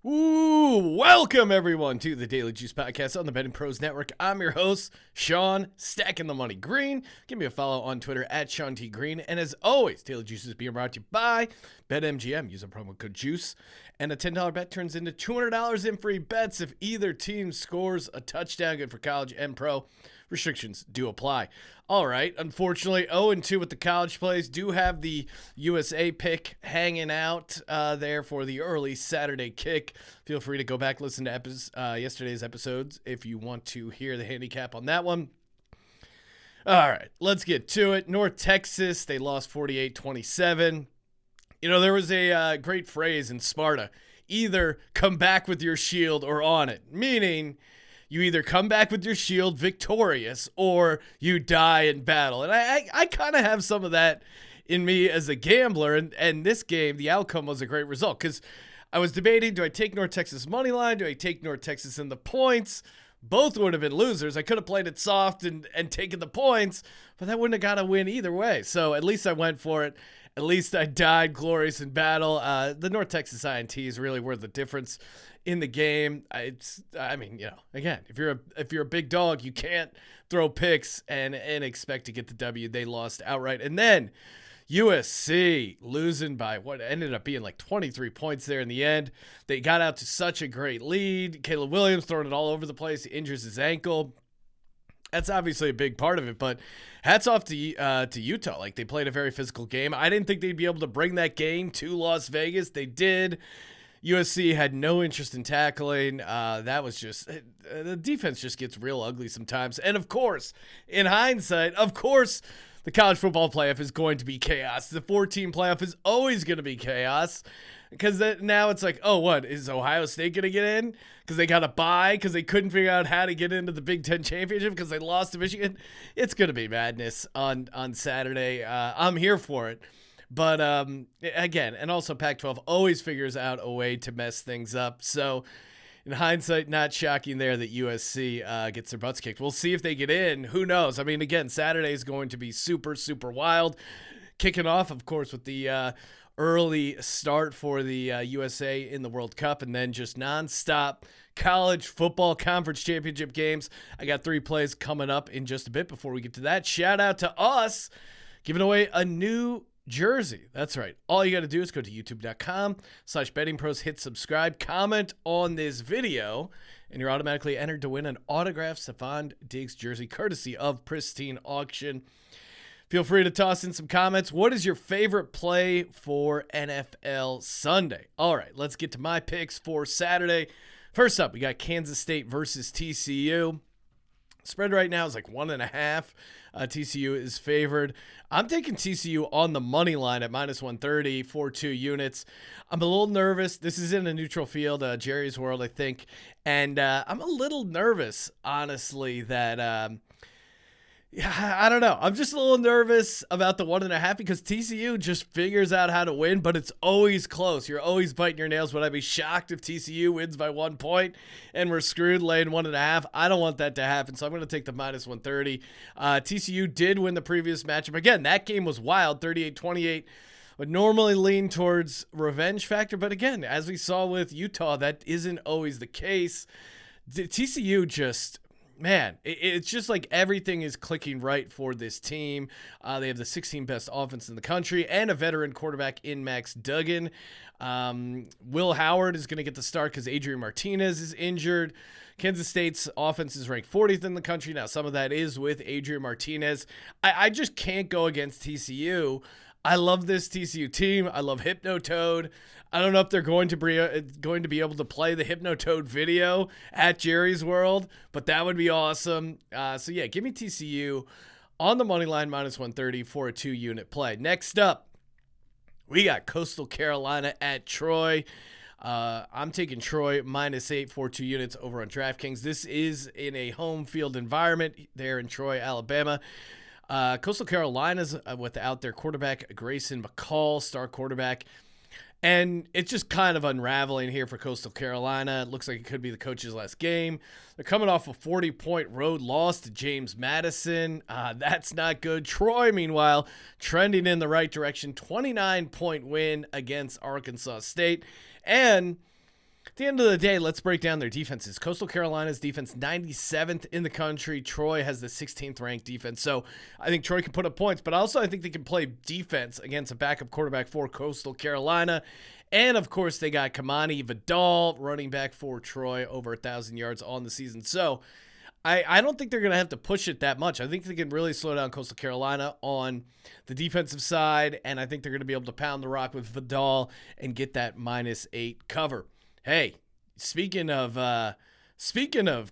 Ooh, welcome everyone to the Daily Juice Podcast on the Betting Pros Network. I'm your host, Sean, stacking the money green. Give me a follow on Twitter at Sean T. Green. And as always, Daily Juice is being brought to you by BetMGM. Use a promo code JUICE. And a $10 bet turns into $200 in free bets if either team scores a touchdown. Good for college and pro. Restrictions do apply. All right, unfortunately, 0-2 with the college plays. Do have the USA pick hanging out there for the early Saturday kick. Feel free to go back, listen to yesterday's episodes if you want to hear the handicap on that one. All right, let's get to it. North Texas, they lost 48-27. You know, there was a great phrase in Sparta, either come back with your shield or on it, meaning you either come back with your shield victorious or you die in battle. And I kind of have some of that in me as a gambler. And this game, the outcome was a great result because I was debating, do I take North Texas money line? Do I take North Texas in the points? Both would have been losers. I could have played it soft and taken the points, but that wouldn't have got a win either way. So at least I went for it. At least I died glorious in battle. The North Texas INTs really were the difference in the game. Again, if you're a big dog, you can't throw picks and expect to get the W. They lost outright. And then USC losing by what ended up being like 23 points there in the end. They got out to such a great lead. Caleb Williams throwing it all over the place. He injures his ankle. That's obviously a big part of it, but hats off to Utah. Like, they played a very physical game. I didn't think they'd be able to bring that game to Las Vegas. They did. USC had no interest in tackling. That was just the defense just gets real ugly sometimes. And of course, in hindsight, the college football playoff is going to be chaos. The 4-team playoff is always going to be chaos. Because now it's like, oh, what? Is Ohio State going to get in? Because they got to bye? Because they couldn't figure out how to get into the Big Ten Championship because they lost to Michigan? It's going to be madness on Saturday. I'm here for it. But, again, and also Pac-12 always figures out a way to mess things up. So, in hindsight, not shocking there that USC gets their butts kicked. We'll see if they get in. Who knows? I mean, again, Saturday is going to be super, super wild. Kicking off, of course, with the early start for the USA in the World Cup, and then just nonstop college football conference championship games. I got 3 plays coming up in just a bit. Before we get to that, shout out to us giving away a new jersey. That's right. All you got to do is go to youtube.com/bettingpros, hit subscribe, comment on this video, and you're automatically entered to win an autographed Stephon Diggs jersey courtesy of Pristine Auction. Feel free to toss in some comments. What is your favorite play for NFL Sunday? All right, let's get to my picks for Saturday. First up, we got Kansas State versus TCU. Spread right now is like 1.5. TCU is favored. I'm taking TCU on the money line at -130 for 2 units. I'm a little nervous. This is in a neutral field, Jerry's World, I think. And I'm a little nervous, honestly, that I don't know. I'm just a little nervous about the 1.5 because TCU just figures out how to win, but it's always close. You're always biting your nails. Would I be shocked if TCU wins by 1 point and we're screwed laying 1.5? I don't want that to happen, so I'm going to take the -130. TCU did win the previous matchup. Again, that game was wild, 38-28. Would normally lean towards revenge factor, but again, as we saw with Utah, that isn't always the case. TCU just... Man, it's just like everything is clicking right for this team. They have the 16th best offense in the country and a veteran quarterback in Max Duggan. Will Howard is going to get the start because Adrian Martinez is injured. Kansas State's offense is ranked 40th in the country. Now, some of that is with Adrian Martinez. I just can't go against TCU. I love this TCU team. I love Hypnotoad. I don't know if they're going to be able to play the Hypnotoad video at Jerry's World, but that would be awesome. So yeah, give me TCU on the money line -130 for a 2-unit play. Next up, we got Coastal Carolina at Troy. I'm taking Troy -8 for 2 units over on DraftKings. This is in a home field environment there in Troy, Alabama. Coastal Carolina's without their quarterback, Grayson McCall, star quarterback. And it's just kind of unraveling here for Coastal Carolina. It looks like it could be the coach's last game. They're coming off a 40-point road loss to James Madison. That's not good. Troy, meanwhile, trending in the right direction. 29-point win against Arkansas State. And At the end of the day, let's break down their defenses. Coastal Carolina's defense, 97th in the country. Troy has the 16th ranked defense. So I think Troy can put up points, but also I think they can play defense against a backup quarterback for Coastal Carolina. And of course, they got Kamani Vidal, running back for Troy, over 1,000 yards on the season. So I don't think they're going to have to push it that much. I think they can really slow down Coastal Carolina on the defensive side, and I think they're going to be able to pound the rock with Vidal and get that -8 cover. Hey, speaking of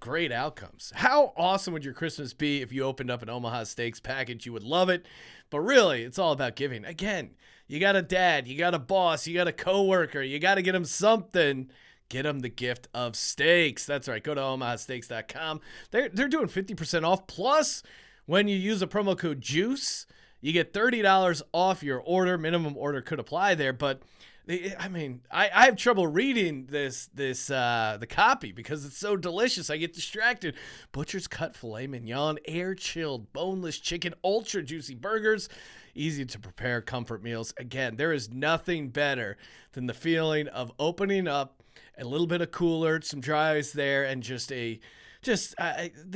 great outcomes, how awesome would your Christmas be if you opened up an Omaha Steaks package? You would love it, but really, it's all about giving. Again, you got a dad, you got a boss, you got a coworker, you got to get them something. Get them the gift of steaks. That's right. Go to omahasteaks.com. They're doing 50% off. Plus, when you use a promo code JUICE, you get $30 off your order. Minimum order could apply there, but I have trouble reading the copy because it's so delicious. I get distracted. Butcher's cut filet mignon, air chilled, boneless chicken, ultra juicy burgers, easy to prepare comfort meals. Again, there is nothing better than the feeling of opening up a little bit of cooler, some dry ice there, and just the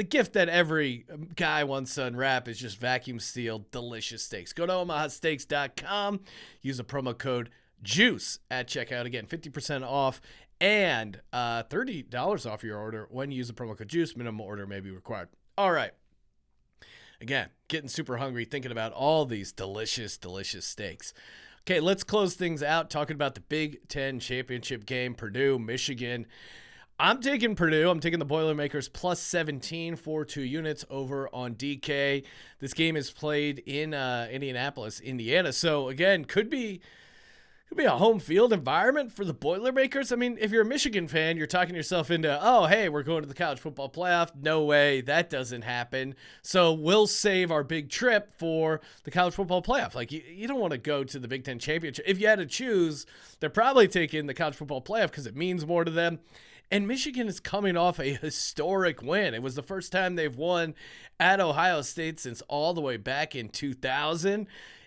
gift that every guy wants to unwrap is just vacuum sealed, delicious steaks. Go to omahasteaks.com. Use the promo code JUICE at checkout. Again, 50% off and $30 off your order when you use the promo code JUICE. Minimum order may be required. All right. Again, getting super hungry thinking about all these delicious, delicious steaks. Okay, let's close things out talking about the Big Ten championship game, Purdue, Michigan. I'm taking Purdue. I'm taking the Boilermakers plus 17 for 2 units over on DK. This game is played in Indianapolis, Indiana. So, again, could be a home field environment for the Boilermakers. I mean, if you're a Michigan fan, you're talking yourself into, oh, hey, we're going to the college football playoff. No way, that doesn't happen. So we'll save our big trip for the college football playoff. Like, you don't want to go to the Big Ten championship. If you had to choose, they're probably taking the college football playoff because it means more to them. And Michigan is coming off a historic win. It was the first time they've won at Ohio State since all the way back in 2000.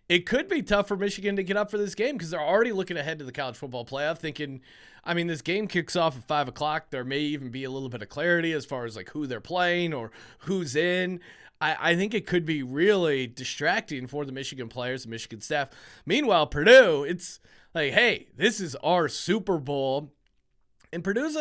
It could be tough for Michigan to get up for this game because they're already looking ahead to the college football playoff thinking, I mean, this game kicks off at 5 o'clock. There may even be a little bit of clarity as far as like who they're playing or who's in. I think it could be really distracting for the Michigan players, the Michigan staff. Meanwhile, Purdue, it's like, hey, this is our Super Bowl. And Purdue's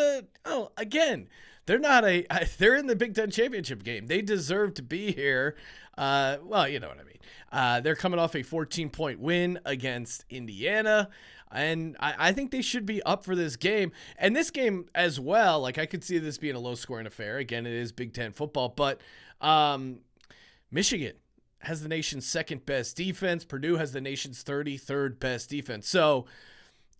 again, they're in the Big Ten championship game. They deserve to be here. Well, you know what I mean. They're coming off a 14-point win against Indiana, and I think they should be up for this game. And this game as well, like I could see this being a low-scoring affair. Again, it is Big Ten football, but Michigan has the nation's second-best defense. Purdue has the nation's 33rd best defense. So,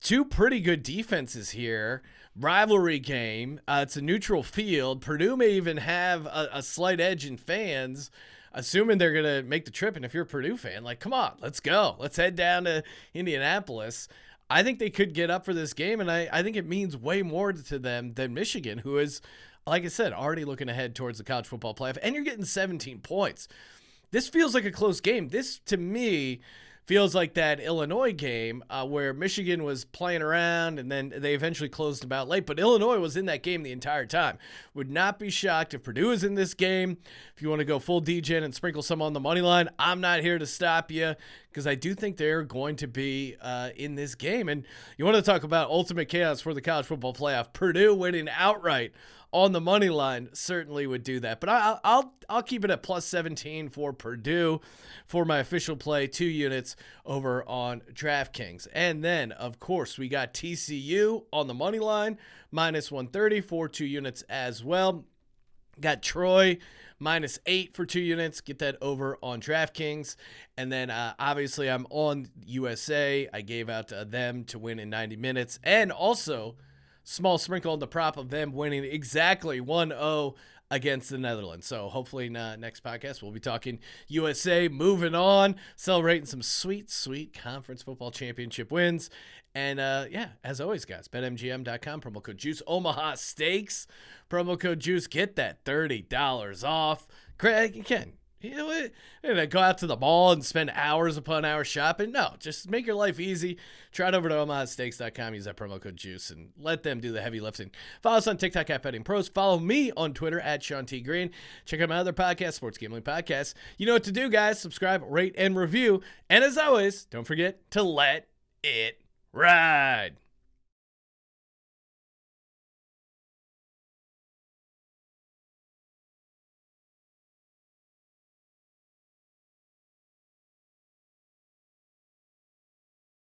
two pretty good defenses here. Rivalry game. It's a neutral field. Purdue may even have a slight edge in fans, assuming they're going to make the trip. And if you're a Purdue fan, like, come on, let's go. Let's head down to Indianapolis. I think they could get up for this game, and I think it means way more to them than Michigan, who is, like I said, already looking ahead towards the college football playoff. And you're getting 17 points. This feels like a close game. This, to me, feels like that Illinois game where Michigan was playing around and then they eventually closed them out late. But Illinois was in that game the entire time. Would not be shocked if Purdue is in this game. If you want to go full DGen and sprinkle some on the money line, I'm not here to stop you because I do think they're going to be in this game. And you want to talk about ultimate chaos for the college football playoff. Purdue winning outright on the money line certainly would do that. But I'll keep it at plus 17 for Purdue for my official play, 2 units over on DraftKings. And then, of course, we got TCU on the money line, minus 130 for 2 units as well. Got Troy, minus 8 for 2 units. Get that over on DraftKings. And then, obviously, I'm on USA. I gave out them to win in 90 minutes. And also, small sprinkle on the prop of them winning exactly 1-0 against the Netherlands. So hopefully next podcast we'll be talking USA, moving on, celebrating some sweet, sweet conference football championship wins. And yeah, as always, guys, betmgm.com, promo code JUICE, Omaha Steaks, promo code JUICE, get that $30 off. Craig, again, You know what? And go out to the mall and spend hours upon hours shopping. No, just make your life easy. Try it over to omahasteaks.com. Use that promo code JUICE and let them do the heavy lifting. Follow us on TikTok at Betting Pros. Follow me on Twitter at Sean T. Green. Check out my other podcast, Sports Gambling Podcast. You know what to do, guys. Subscribe, rate, and review. And as always, don't forget to let it ride.